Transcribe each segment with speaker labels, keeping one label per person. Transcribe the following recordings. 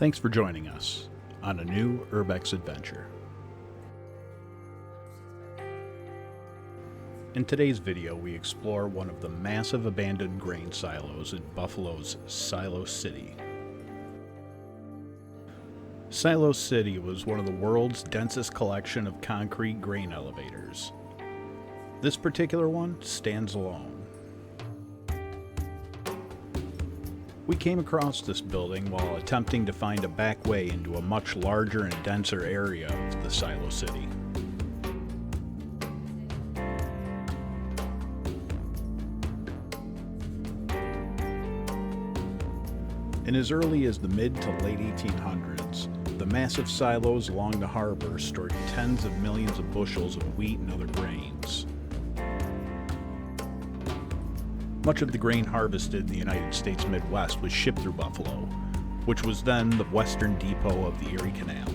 Speaker 1: Thanks for joining us on a new URBEX adventure. In today's video, we explore one of the massive abandoned grain silos in Buffalo's Silo City. Silo City was one of the world's densest collection of concrete grain elevators. This particular one stands alone. We came across this building while attempting to find a back way into a much larger and denser area of the Silo City. In as early as the mid to late 1800s, the massive silos along the harbor stored tens of millions of bushels of wheat and other grains. Much of the grain harvested in the United States Midwest was shipped through Buffalo, which was then the western depot of the Erie Canal.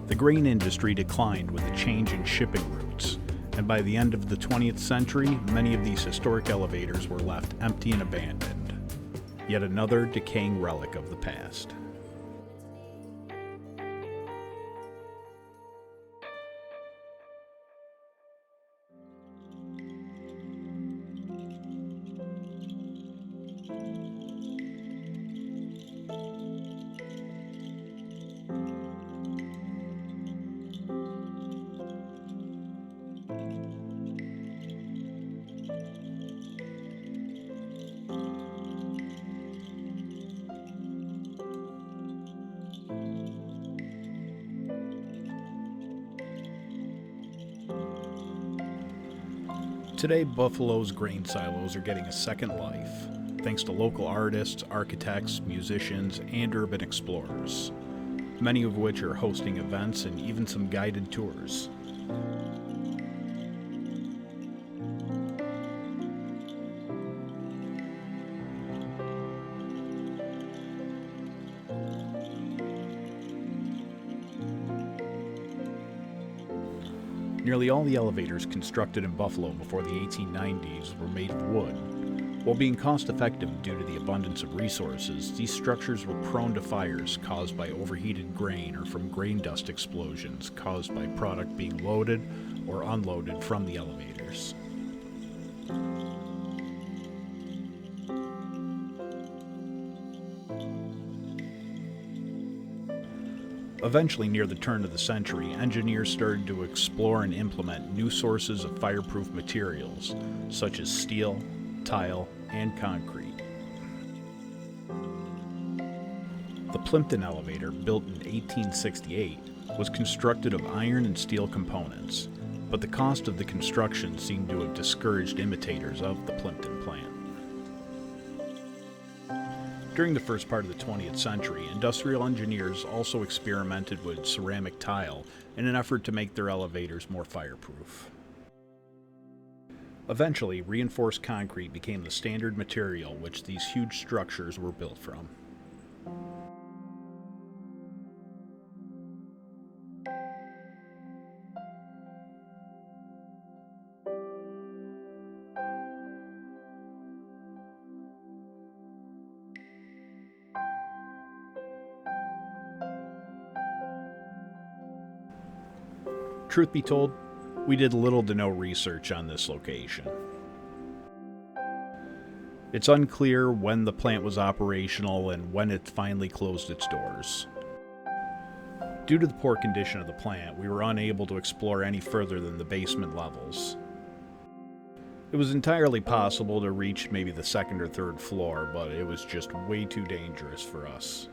Speaker 1: The grain industry declined with a change in shipping routes, and by the end of the 20th century, many of these historic elevators were left empty and abandoned. Yet another decaying relic of the past. Today, Buffalo's grain silos are getting a second life, thanks to local artists, architects, musicians, and urban explorers, many of which are hosting events and even some guided tours. Nearly all the elevators constructed in Buffalo before the 1890s were made of wood. While being cost-effective due to the abundance of resources, these structures were prone to fires caused by overheated grain or from grain dust explosions caused by product being loaded or unloaded from the elevators. Eventually, near the turn of the century, engineers started to explore and implement new sources of fireproof materials, such as steel, tile, and concrete. The Plimpton elevator, built in 1868, was constructed of iron and steel components, but the cost of the construction seemed to have discouraged imitators of the Plimpton plant. During the first part of the 20th century, industrial engineers also experimented with ceramic tile in an effort to make their elevators more fireproof. Eventually, reinforced concrete became the standard material which these huge structures were built from. Truth be told, we did little to no research on this location. It's unclear when the plant was operational and when it finally closed its doors. Due to the poor condition of the plant, we were unable to explore any further than the basement levels. It was entirely possible to reach maybe the second or third floor, but it was just way too dangerous for us.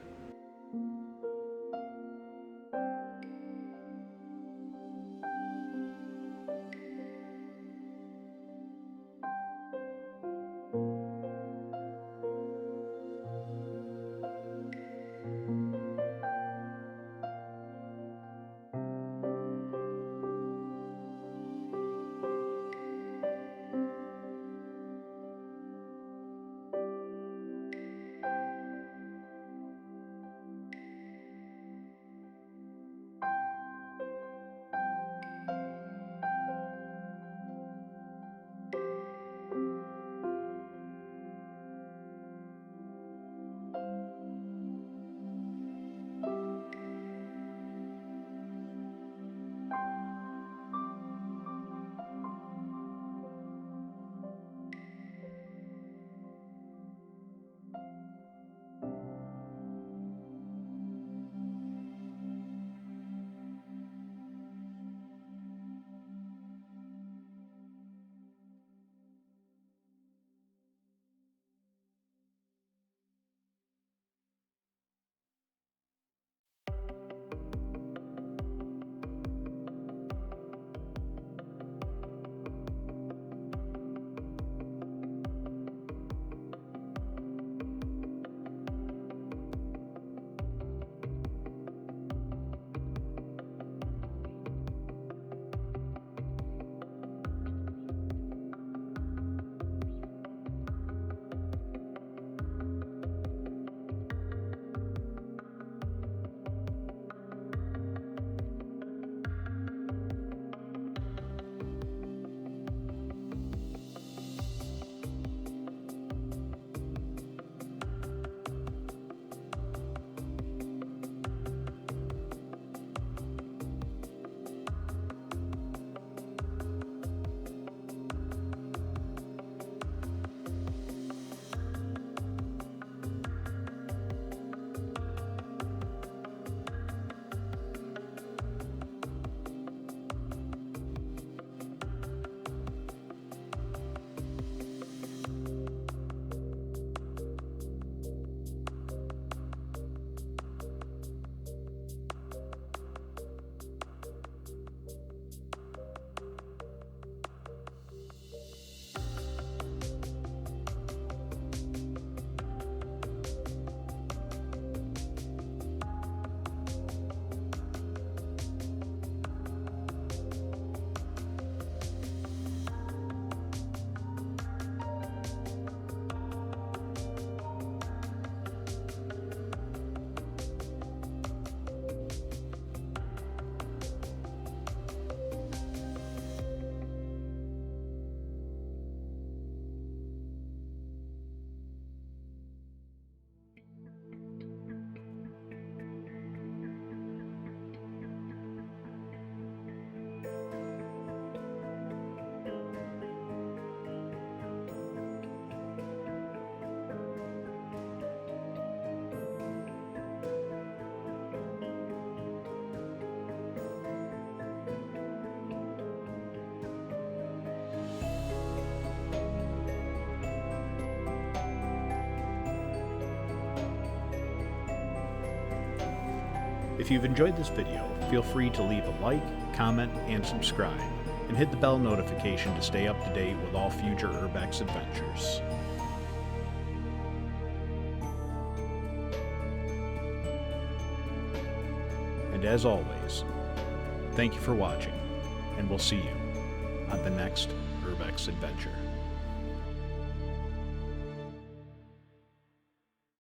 Speaker 1: If you've enjoyed this video, feel free to leave a like, comment, and subscribe, and hit the bell notification to stay up to date with all future URBEX adventures. And as always, thank you for watching, and we'll see you on the next URBEX adventure.